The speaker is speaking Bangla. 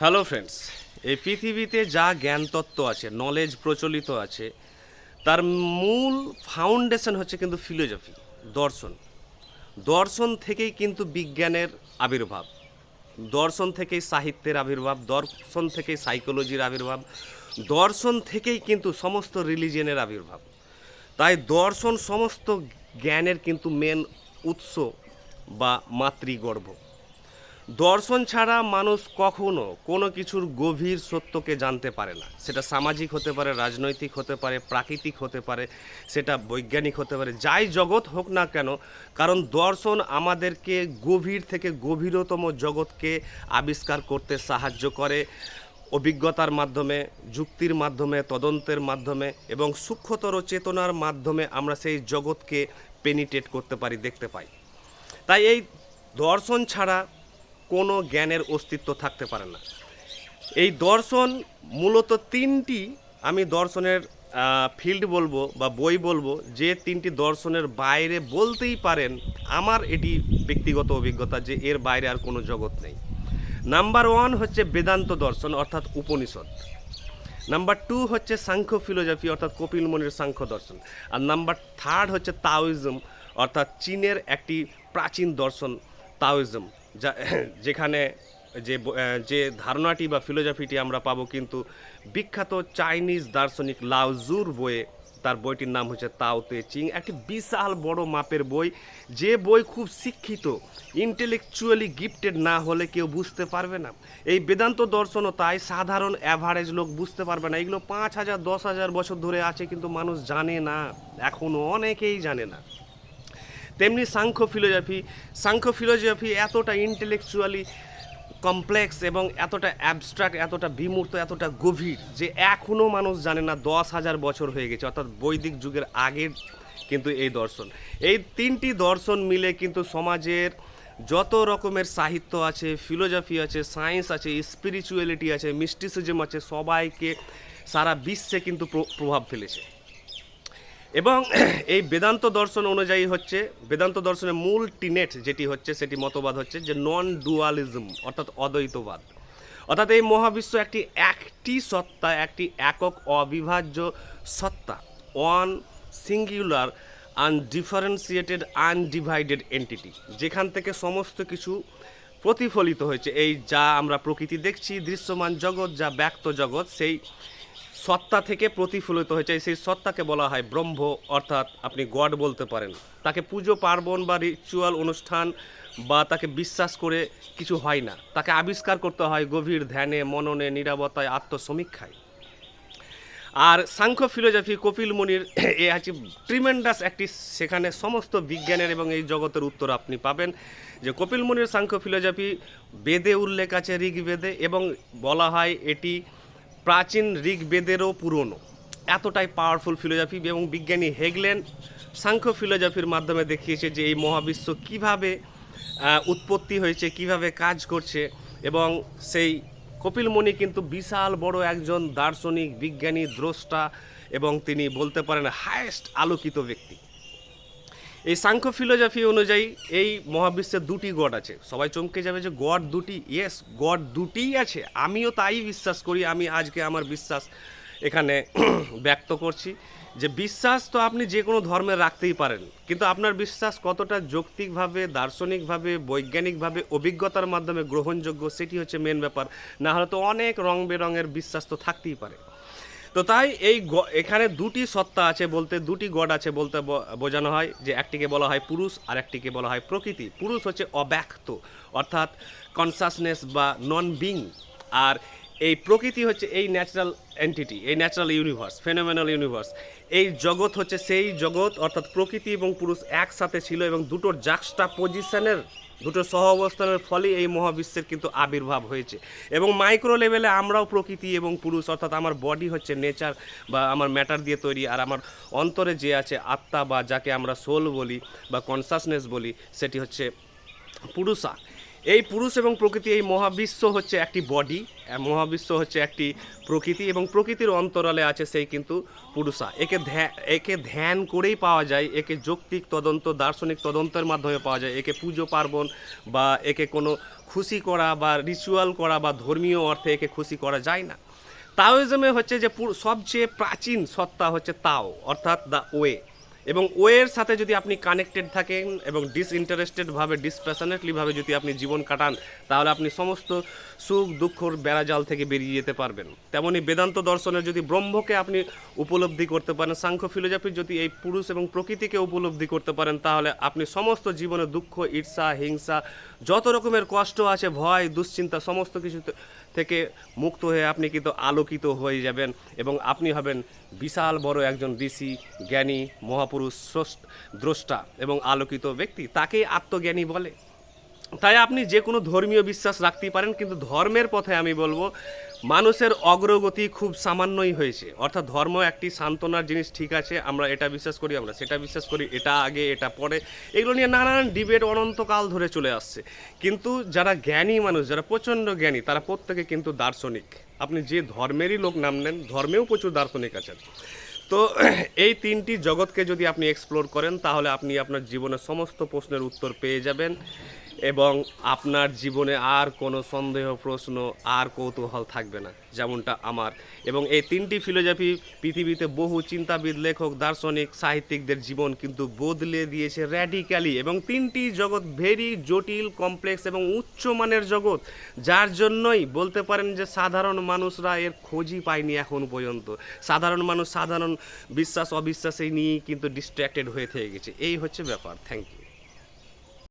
হ্যালো ফ্রেন্ডস, এই পৃথিবীতে যা জ্ঞান তত্ত্ব আছে, নলেজ প্রচলিত আছে, তার মূল ফাউন্ডেশন হচ্ছে কিন্তু ফিলোসফি, দর্শন। দর্শন থেকেই কিন্তু বিজ্ঞানের আবির্ভাব, দর্শন থেকেই সাহিত্যের আবির্ভাব, দর্শন থেকেই সাইকোলজির আবির্ভাব, দর্শন থেকেই কিন্তু সমস্ত রিলিজিয়নের আবির্ভাব। তাই দর্শন সমস্ত জ্ঞানের কিন্তু মেন উৎস বা মাতৃগর্ভ। দর্শন ছাড়া মানুষ কখনো কোনো কিছুর গভীর সত্যকে জানতে পারে না। সেটা সামাজিক হতে পারে, রাজনৈতিক হতে পারে, প্রাকৃতিক হতে পারে, সেটা বৈজ্ঞানিক হতে পারে, যাই জগৎ হোক না কেন। কারণ দর্শন আমাদেরকে গভীর থেকে গভীরতম জগৎকে আবিষ্কার করতে সাহায্য করে অভিজ্ঞতার মাধ্যমে, যুক্তির মাধ্যমে, তদন্তের মাধ্যমে এবং সূক্ষ্মতর চেতনার মাধ্যমে আমরা সেই জগৎকে পেনিট্রেট করতে পারি, দেখতে পাই। তাই এই দর্শন ছাড়া কোনো জ্ঞানের অস্তিত্ব থাকতে পারে না। এই দর্শন মূলত তিনটি, আমি দর্শনের ফিল্ড বলবো বা বই বলবো, যে তিনটি দর্শনের বাইরে বলতেই পারেন, আমার এটি ব্যক্তিগত অভিজ্ঞতা যে এর বাইরে আর কোনো জগৎ নেই। নাম্বার ওয়ান হচ্ছে বেদান্ত দর্শন অর্থাৎ উপনিষদ। নাম্বার টু হচ্ছে সাংখ্য ফিলোসফি অর্থাৎ কপিল মুনির সাংখ্য দর্শন। আর নাম্বার থার্ড হচ্ছে তাওইজম অর্থাৎ চীনের একটি প্রাচীন দর্শন তাওইজম, যা যেখানে যে ধারণাটি বা ফিলোসফিটি আমরা পাবো কিন্তু বিখ্যাত চাইনিজ দার্শনিক লাওজুর বইয়ে। তার বইটির নাম হচ্ছে তাও তে চিং, একটি বিশাল বড় মাপের বই, যে বই খুব শিক্ষিত, ইন্টেলেকচুয়ালি গিফটেড না হলে কেউ বুঝতে পারবে না। এই বেদান্ত দর্শনও তাই, সাধারণ অ্যাভারেজ লোক বুঝতে পারবে না। এগুলো 5,000 10,000 বছর ধরে আছে কিন্তু মানুষ জানে না, এখনও অনেকেই জানে না। তেমনি সাংখ্য ফিলোসফি এতটা ইন্টেলেকচুয়ালি কমপ্লেক্স এবং এতটা অ্যাবস্ট্রাক্ট, এতটা বিমূর্ত, এতটা গভীর যে এখনও মানুষ জানে না। 10,000 বছর হয়ে গেছে, অর্থাৎ বৈদিক যুগের আগের কিন্তু এই দর্শন। এই তিনটি দর্শন মিলে কিন্তু সমাজের যত রকমের সাহিত্য আছে, ফিলোসফি আছে, সায়েন্স আছে, স্পিরিচুয়ালিটি আছে, মিস্টিসিজম আছে, সবাইকে সারা বিশ্বে কিন্তু প্রভাব ফেলেছে। এবং এই বেদান্ত দর্শন অনুযায়ী হচ্ছে, বেদান্ত দর্শনের মূল টিনেট যেটি হচ্ছে, সেটি মতবাদ হচ্ছে যে নন ডুয়ালিজম অর্থাৎ অদ্বৈতবাদ। অর্থাৎ এই মহাবিশ্ব একটি সত্তা, একটি একক অবিভাজ্য সত্তা, one singular undifferentiated undivided entity, যেখান থেকে সমস্ত কিছু প্রতিফলিত হয়েছে। এই যা আমরা প্রকৃতি দেখছি, দৃশ্যমান জগৎ, যা ব্যক্ত জগৎ, সেই সত্তা থেকে প্রতিফলিত হয়েছে। সেই সত্তাকে বলা হয় ব্রহ্ম, অর্থাৎ আপনি গড বলতে পারেন। তাকে পুজো পার্বণ বা রিচুয়াল অনুষ্ঠান বা তাকে বিশ্বাস করে কিছু হয় না, তাকে আবিষ্কার করতে হয় গভীর ধ্যানে, মননে, নীরবতায়, আত্মসমীক্ষায়। আর সাংখ্য ফিলোসফি কপিল মুনির এ আছে ট্রিমেন্ডাস একটি, সেখানে সমস্ত বিজ্ঞানের এবং এই জগতের উত্তর আপনি পাবেন। যে কপিল মুনির সাংখ্য ফিলোসফি বেদে উল্লেখ আছে, ঋগ্বেদে, এবং বলা হয় এটি প্রাচীন ঋগ্বেদেরও পুরনো। এতটাই পাওয়ারফুল ফিলোসফি। এবং বিজ্ঞানী হেগলেন সাংখ্য ফিলোসফির মাধ্যমে দেখিয়েছে যে এই মহাবিশ্ব কিভাবে উৎপত্তি হয়েছে, কিভাবে কাজ করছে। এবং সেই কপিল মুনি কিন্তু বিশাল বড় একজন দার্শনিক, বিজ্ঞানী, দ্রষ্টা, এবং তিনি বলতে পারেন হায়েস্ট আলোকিত ব্যক্তি। এই সাংখ্য ফিলোসফি অনুযায়ী এই মহাবিশ্বে দুটি গড আছে। সবাই চমকে যাবে যে গড দুটি, ইয়েস, গড দুটিই আছে। আমিও তাই বিশ্বাস করি। আমি আজকে আমার বিশ্বাস এখানে ব্যক্ত করছি যে বিশ্বাস তো আপনি যে কোনো ধর্মের রাখতেই পারেন, কিন্তু আপনার বিশ্বাস কতটা যৌক্তিকভাবে, দার্শনিকভাবে, বৈজ্ঞানিকভাবে, অভিজ্ঞতার মাধ্যমে গ্রহণযোগ্য, সেটি হচ্ছে মেন ব্যাপার। না হলে তো অনেক রং বেরঙের বিশ্বাস তো থাকতেই পারে। তো তাই এই এখানে দুটি সত্তা আছে বলতে, দুটি গড আছে বলতে বোঝানো হয় যে একটিকে বলা হয় পুরুষ আর একটিকে বলা হয় প্রকৃতি। পুরুষ হচ্ছে অব্যক্ত অর্থাৎ কনসাসনেস বা নন বিং, আর এই প্রকৃতি হচ্ছে এই ন্যাচারাল এন্টিটি, এই ন্যাচারাল ইউনিভার্স, ফেনোমেনাল ইউনিভার্স। এই জগৎ হচ্ছে সেই জগৎ, অর্থাৎ প্রকৃতি এবং পুরুষ একসাথে ছিল এবং দুটোর জাক্সটা পজিশনের, দুটো সহ অবস্থানের ফলে এই মহাবিশ্বের কিন্তু আবির্ভাব হয়েছে। এবং মাইক্রো লেভেলে আমরাও প্রকৃতি এবং পুরুষ, অর্থাৎ আমার বডি হচ্ছে নেচার বা আমার ম্যাটার দিয়ে তৈরি, আর আমার অন্তরে যে আছে আত্মা বা যাকে আমরা সোল বলি বা কনসাসনেস বলি, সেটি হচ্ছে পুরুষা। এই পুরুষ এবং প্রকৃতি, এই মহাবিশ্ব হচ্ছে একটি বডি, মহাবিশ্ব হচ্ছে একটি প্রকৃতি, এবং প্রকৃতির অন্তরালে আছে সেই কিন্তু পুরুষা। একে ধ্যান করেই পাওয়া যায়, একে যৌক্তিক তদন্ত, দার্শনিক তদন্তের মাধ্যমে পাওয়া যায়, একে পুজো পার্বণ বা একে কোনো খুশি করা বা রিচুয়াল করা বা ধর্মীয় অর্থে একে খুশি করা যায় না। তাওইজমে হচ্ছে যে সবচেয়ে প্রাচীন সত্তা হচ্ছে তাও, অর্থাৎ দ্য ওয়ে। এবং ওয়ের সাথে যদি আপনি কানেক্টেড থাকেন এবং ডিসইন্টারেস্টেডভাবে ডিসপ্যাশনেটলিভাবে যদি আপনি জীবন কাটান, তাহলে আপনি সমস্ত সুখ দুঃখর বেড়াজাল থেকে বেরিয়ে যেতে পারবেন। তেমনি বেদান্ত দর্শনের যদি ব্রহ্মকে আপনি উপলব্ধি করতে পারেন, সাংখ্য ফিলোজফির যদি এই পুরুষ এবং প্রকৃতিকে উপলব্ধি করতে পারেন, তাহলে আপনি সমস্ত জীবনে দুঃখ, ঈর্ষা, হিংসা, যত রকমের কষ্ট আছে, ভয়, দুশ্চিন্তা, সমস্ত কিছু থেকে মুক্ত হয়ে আপনি কিন্তু আলোকিত হয়ে যাবেন এবং আপনি হবেন বিশাল বড় একজন ঋষি, জ্ঞানী, মহাপুরুষ, দ্রষ্টা এবং আলোকিত ব্যক্তি। তাকেই আত্মজ্ঞানী বলে। তাই আপনি যে কোনো ধর্মীয় বিশ্বাস রাখতেই পারেন, কিন্তু ধর্মের পথে আমি বলবো মানুষের অগ্রগতি খুব সামান্যই হয়েছে। অর্থাৎ ধর্ম একটি সান্ত্বনার জিনিস, ঠিক আছে, আমরা এটা বিশ্বাস করি, আমরা সেটা বিশ্বাস করি, এটা আগে এটা পরে, এগুলো নিয়ে নানান ডিবেট অনন্তকাল ধরে চলে আসছে। কিন্তু যারা জ্ঞানী মানুষ, যারা প্রচণ্ড জ্ঞানী, তারা প্রত্যেকে কিন্তু দার্শনিক। আপনি যে ধর্মেরই লোক নাম নেন, ধর্মেও প্রচুর দার্শনিক আছেন। তো এই তিনটি জগৎকে যদি আপনি এক্সপ্লোর করেন, তাহলে আপনি আপনার জীবনের সমস্ত প্রশ্নের উত্তর পেয়ে যাবেন এবং আপনার জীবনে আর কোনো সন্দেহ, প্রশ্ন আর কৌতূহল থাকবে না, যেমনটা আমার। এবং এই তিনটি ফিলোসফি পৃথিবীতে বহু চিন্তাবিদ, লেখক, দার্শনিক, সাহিত্যিকদের জীবন কিন্তু বদলে দিয়েছে র্যাডিক্যালি। এবং তিনটি জগৎ ভেরি জটিল, কমপ্লেক্স এবং উচ্চমানের জগৎ, যার জন্যই বলতে পারেন যে সাধারণ মানুষরা এর খোঁজই পায়নি এখন পর্যন্ত। সাধারণ মানুষ সাধারণ বিশ্বাস অবিশ্বাসে নিয়েই কিন্তু ডিস্ট্র্যাক্টেড হয়ে থেকে গেছে। এই হচ্ছে ব্যাপার। Thank you.